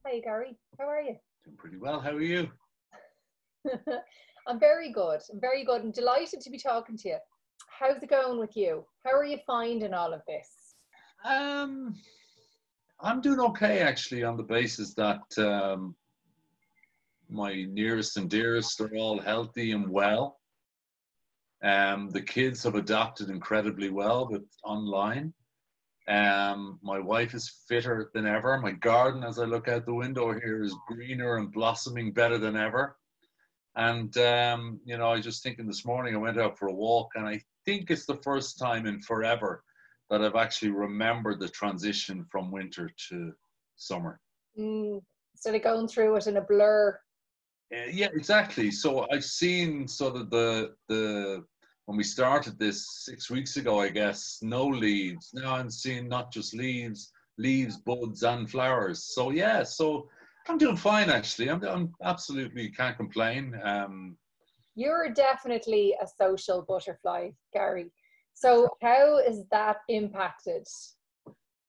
Hey Gary, how are you? Doing pretty well. How are you? I'm very good. I'm very good. I'm delighted to be talking to you. How's it going with you? How are you finding all of this? Um, I'm doing okay actually, on the basis that my nearest and dearest are all healthy and well. The kids have adapted incredibly well with online. My wife is fitter than ever. My garden, as I look out the window here, is greener and blossoming better than ever. And I was just thinking this morning, I went out for a walk, and I think it's the first time in forever that I've actually remembered the transition from winter to summer. Instead of going through it in a blur. Yeah, exactly. So I've seen sort of the when we started this 6 weeks ago, I guess, no leaves. Now I'm seeing not just leaves, buds, and flowers. So yeah, so I'm doing fine actually. I'm absolutely can't complain. You're definitely a social butterfly, Gary. So how is that impacted,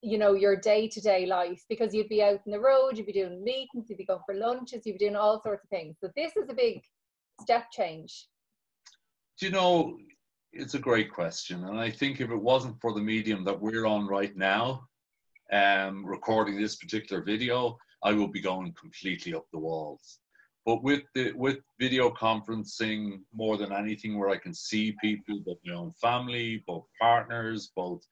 your day-to-day life? Because you'd be out on the road, you'd be doing meetings, you'd be going for lunches, you'd be doing all sorts of things. So this is a big step change. Do you know, it's a great question. And I think if it wasn't for the medium that we're on right now, recording this particular video, I will be going completely up the walls. But with video conferencing, more than anything, where I can see people, both my own family, both partners, both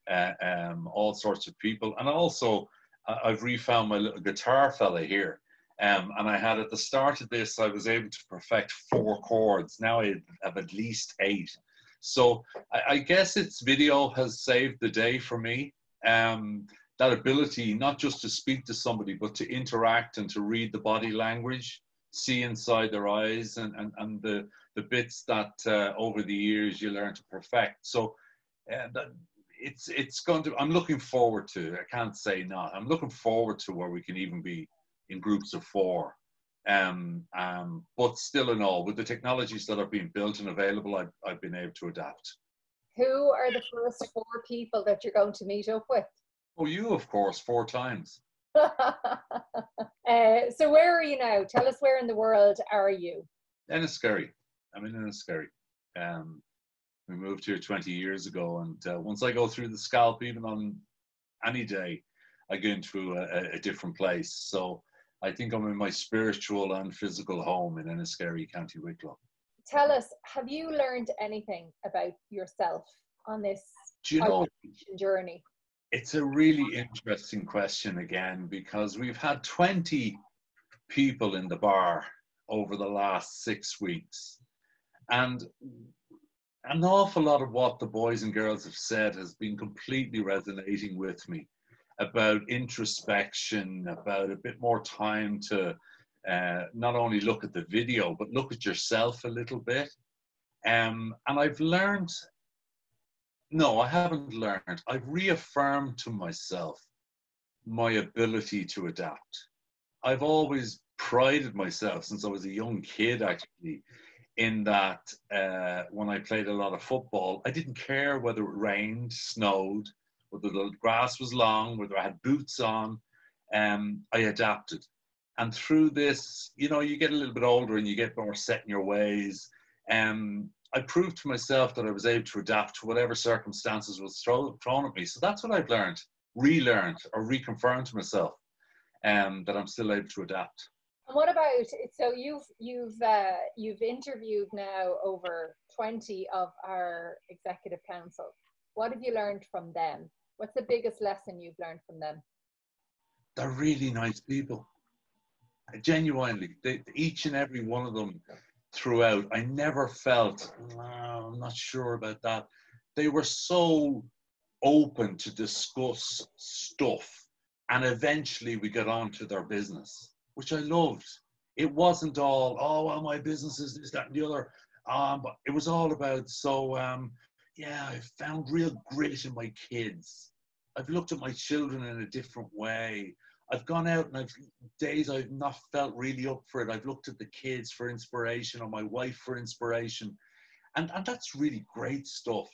all sorts of people. And also, I've refound my little guitar fella here. And I had, at the start of this, I was able to perfect 4 chords. Now I have at least 8. So I guess it's video has saved the day for me. That ability, not just to speak to somebody, but to interact and to read the body language, see inside their eyes, and the bits that over the years you learn to perfect. So that it's going to, I'm looking forward to, I can't say not, I'm looking forward to where we can even be in groups of 4. But still in all, with the technologies that are being built and available, I've been able to adapt. Who are the first 4 people that you're going to meet up with? Oh, you, of course, 4 times. So where are you now? Tell us, where in the world are you? Enniskerry. I'm in Enniskerry. We moved here 20 years ago, and once I go through the scalp, even on any day, I go into a different place. So I think I'm in my spiritual and physical home in Enniskerry, County Wicklow. Tell us, have you learned anything about yourself on this journey? It's a really interesting question again, because we've had 20 people in the bar over the last 6 weeks. And an awful lot of what the boys and girls have said has been completely resonating with me, about introspection, about a bit more time to not only look at the video, but look at yourself a little bit. And I've learned, no, I haven't learned. I've reaffirmed to myself my ability to adapt. I've always prided myself, since I was a young kid actually, in that when I played a lot of football, I didn't care whether it rained, snowed, whether the grass was long, whether I had boots on. I adapted. And through this, you get a little bit older and you get more set in your ways. I proved to myself that I was able to adapt to whatever circumstances was thrown at me. So that's what I've learned, relearned, or reconfirmed to myself, that I'm still able to adapt. And what about, so you've interviewed now over 20 of our executive council. What have you learned from them? What's the biggest lesson you've learned from them? They're really nice people. Genuinely, each and every one of them throughout, I never felt, I'm not sure about that. They were so open to discuss stuff, and eventually we got on to their business, which I loved. It wasn't all, oh, well, my business is this, that, and the other. But it was all about, yeah, I found real grit in my kids. I've looked at my children in a different way. I've gone out and days I've not felt really up for it. I've looked at the kids for inspiration, or my wife for inspiration. And that's really great stuff,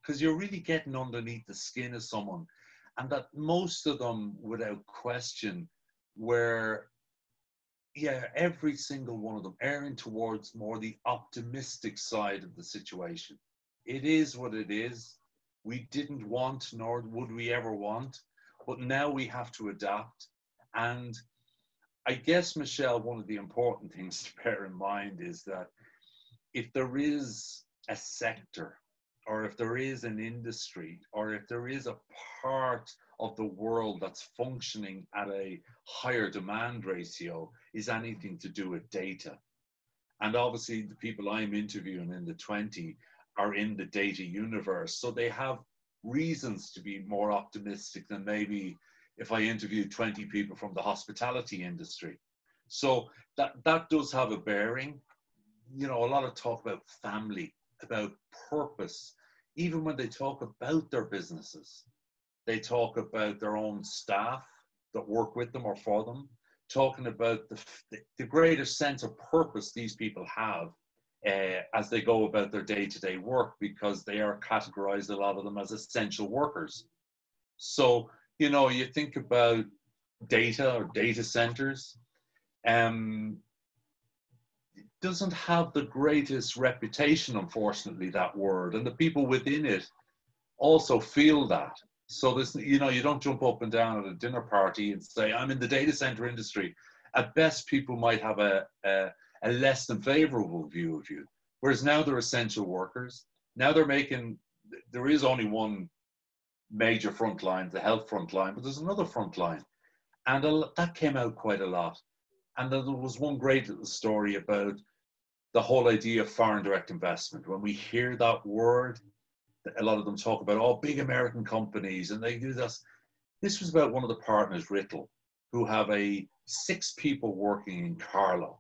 because you're really getting underneath the skin of someone. And that most of them, without question, where, yeah, every single one of them erring towards more the optimistic side of the situation. It is what it is. We didn't want, nor would we ever want, but now we have to adapt. And I guess, Michelle, one of the important things to bear in mind is that if there is a sector, or if there is an industry, or if there is a part of the world that's functioning at a higher demand ratio, is anything to do with data. And obviously the people I'm interviewing in the 20 are in the data universe. So they have reasons to be more optimistic than maybe if I interviewed 20 people from the hospitality industry. So that does have a bearing. You know, a lot of talk about family, about purpose. Even when they talk about their businesses, they talk about their own staff that work with them or for them, talking about the greater sense of purpose these people have as they go about their day-to-day work, because they are categorized, a lot of them, as essential workers. So, you know, you think about data or data centers, doesn't have the greatest reputation, unfortunately, that word, and the people within it also feel that. So this, you know, you don't jump up and down at a dinner party and say, I'm in the data center industry. At best, people might have a less than favorable view of you. Whereas now they're essential workers. Now they're making, there is only one major front line, the health front line, but there's another front line. And that came out quite a lot. And there was one great little story about the whole idea of foreign direct investment. When we hear that word, a lot of them talk about, oh, big American companies, and they do this. This was about one of the partners, Rittel, who have 6 people working in Carlow.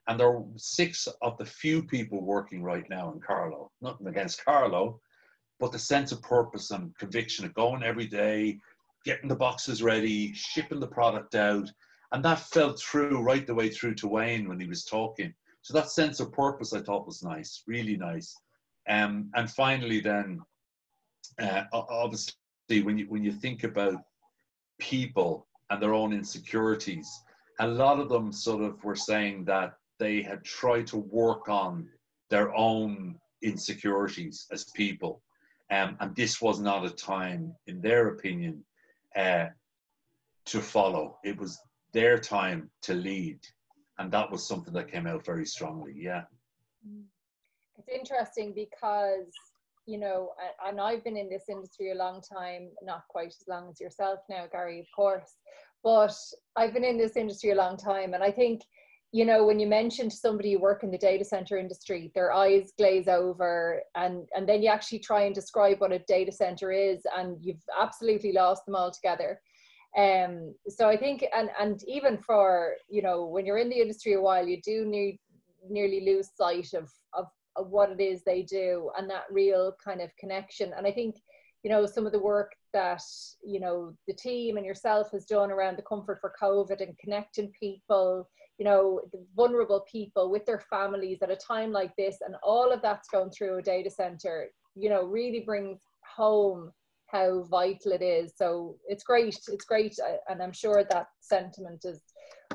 And there are 6 of the few people working right now in Carlow. Nothing against Carlow, but the sense of purpose and conviction of going every day, getting the boxes ready, shipping the product out. And that felt through right the way through to Wayne when he was talking. So that sense of purpose I thought was nice, really nice. And finally then, obviously, when you think about people and their own insecurities, a lot of them sort of were saying that they had tried to work on their own insecurities as people. And this was not a time, in their opinion, to follow. It was their time to lead. And that was something that came out very strongly, yeah. It's interesting because, you know, and I've been in this industry a long time, not quite as long as yourself now, Garry, of course, but I've been in this industry a long time. And I think, you know, when you mention to somebody you work in the data center industry, their eyes glaze over, and then you actually try and describe what a data center is, and you've absolutely lost them altogether. So I think, and even for, you know, when you're in the industry a while, you do nearly lose sight of what it is they do and that real kind of connection. And I think, you know, some of the work that, you know, the team and yourself has done around the comfort for COVID and connecting people, you know, the vulnerable people with their families at a time like this, and all of that's going through a data center, you know, really brings home how vital it is. So it's great, and I'm sure that sentiment is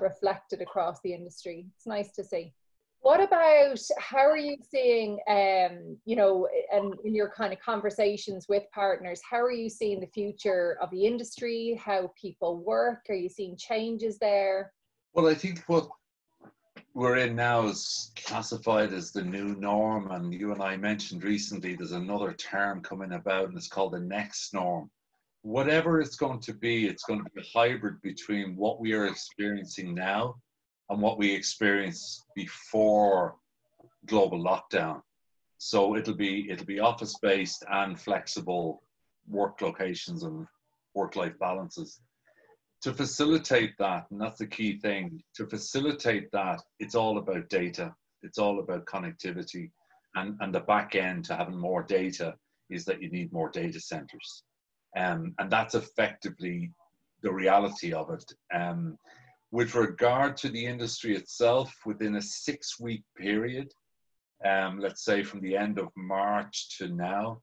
reflected across the industry. It's nice to see. What about, how are you seeing, you know, and in your kind of conversations with partners, how are you seeing the future of the industry, how people work? Are you seeing changes there? Well, I think what we're in now is classified as the new norm. And you and I mentioned recently, there's another term coming about, and it's called the next norm. Whatever it's going to be a hybrid between what we are experiencing now and what we experienced before global lockdown. So it'll be office-based and flexible work locations and work-life balances. To facilitate that, and that's the key thing, to facilitate that, it's all about data. It's all about connectivity. And the back end to having more data is that you need more data centers. And that's effectively the reality of it. With regard to the industry itself, within a 6-week period, let's say from the end of March to now,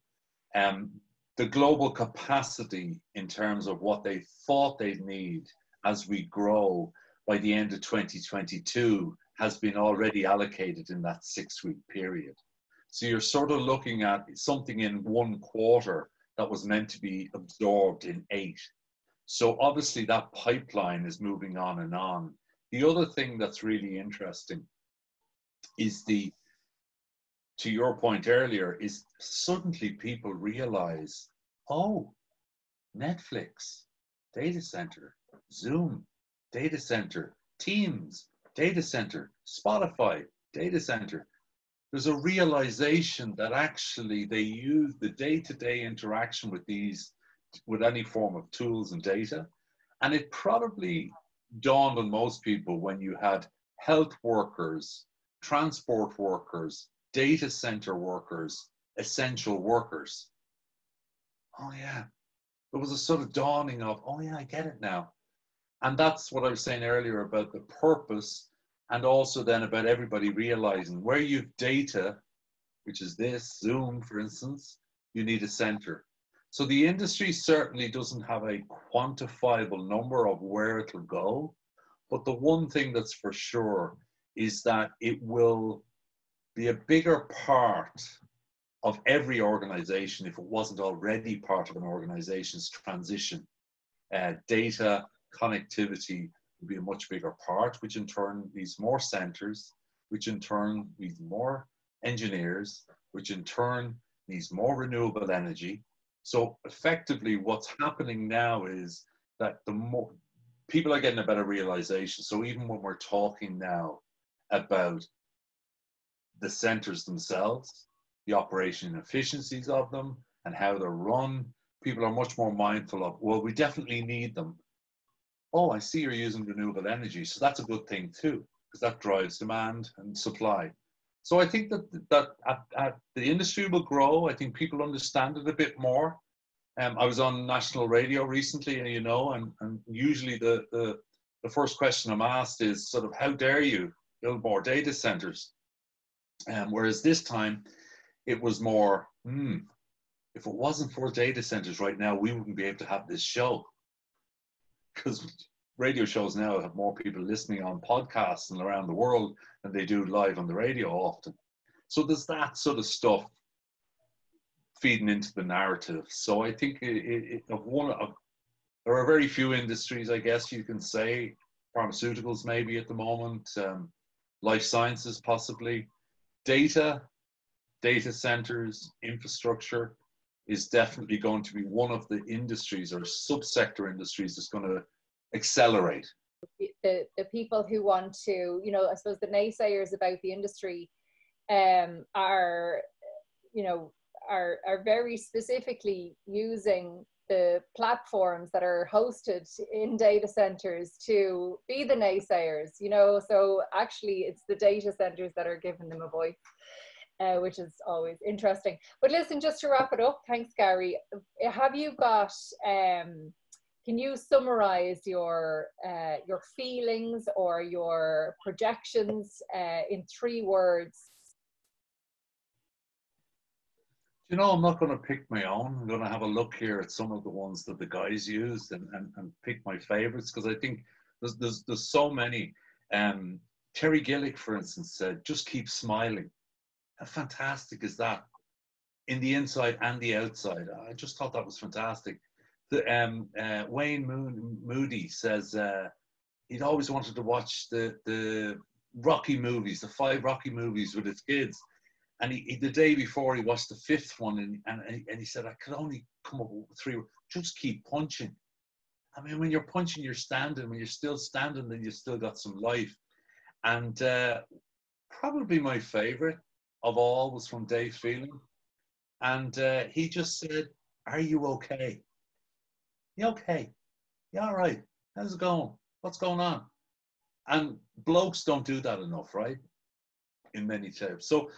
the global capacity in terms of what they thought they'd need as we grow by the end of 2022 has been already allocated in that 6-week period. So you're sort of looking at something in 1 quarter that was meant to be absorbed in 8. So obviously that pipeline is moving on and on. The other thing that's really interesting is to your point earlier, is suddenly people realize, oh, Netflix, data center, Zoom, data center, Teams, data center, Spotify, data center. There's a realization that actually they use the day-to-day interaction with with any form of tools and data. And it probably dawned on most people when you had health workers, transport workers, data center workers, essential workers. Oh yeah, there was a sort of dawning of, oh yeah, I get it now. And that's what I was saying earlier about the purpose, and also then about everybody realizing where you've data, which is this, Zoom, for instance, you need a center. So the industry certainly doesn't have a quantifiable number of where it'll go. But the one thing that's for sure is that it will be a bigger part of every organization, if it wasn't already part of an organization's transition. Data connectivity will be a much bigger part, which in turn needs more centers, which in turn needs more engineers, which in turn needs more renewable energy. So effectively what's happening now is that the more people are getting a better realization. So even when we're talking now about the centers themselves, the operation efficiencies of them and how they're run, people are much more mindful of, well, we definitely need them. Oh, I see you're using renewable energy. So that's a good thing too, because that drives demand and supply. So I think that the industry will grow. I think people understand it a bit more. I was on national radio recently, and usually the first question I'm asked is sort of, how dare you build more data centers? Whereas this time it was more, if it wasn't for data centers right now, we wouldn't be able to have this show. Because radio shows now have more people listening on podcasts and around the world than they do live on the radio often. So there's that sort of stuff feeding into the narrative. So I think there are very few industries, I guess you can say, pharmaceuticals maybe at the moment, life sciences possibly, data centers, infrastructure is definitely going to be one of the industries or subsector industries that's going to accelerate. The people who want to, I suppose the naysayers about the industry are very specifically using the platforms that are hosted in data centers to be the naysayers, so actually it's the data centers that are giving them a voice. Which is always interesting. But listen, just to wrap it up, thanks, Garry. Have you got, can you summarize your feelings or your projections in 3 words? I'm not going to pick my own. I'm going to have a look here at some of the ones that the guys used and pick my favorites, because I think there's so many. Terry Gillick, for instance, said, just keep smiling. How fantastic is that? In the inside and the outside. I just thought that was fantastic. Wayne Moody says he'd always wanted to watch the Rocky movies, the 5 Rocky movies with his kids. And he the day before he watched the 5th one, and he said, I could only come up with 3. Just keep punching. I mean, when you're punching, you're standing. When you're still standing, then you've still got some life. And probably my favorite of all was from Dave Phelan. And he just said, are you okay? You okay? You all right? How's it going? What's going on? And blokes don't do that enough, right? In many types. So,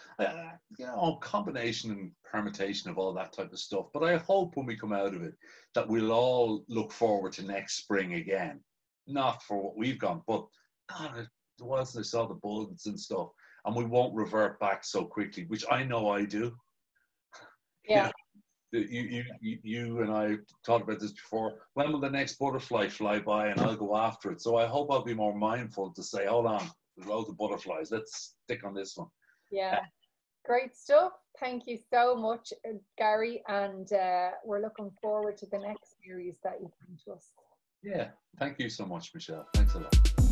combination and permutation of all that type of stuff. But I hope when we come out of it that we'll all look forward to next spring again. Not for what we've gone, but whilst I saw the bugs and stuff, and we won't revert back so quickly, which I know I do. Yeah. you and I talked about this before. When will the next butterfly fly by, and I'll go after it? So I hope I'll be more mindful to say, hold on, there's loads of butterflies. Let's stick on this one. Yeah, great stuff. Thank you so much, Garry, and we're looking forward to the next series that you bring to us. Yeah, thank you so much, Michelle. Thanks a lot.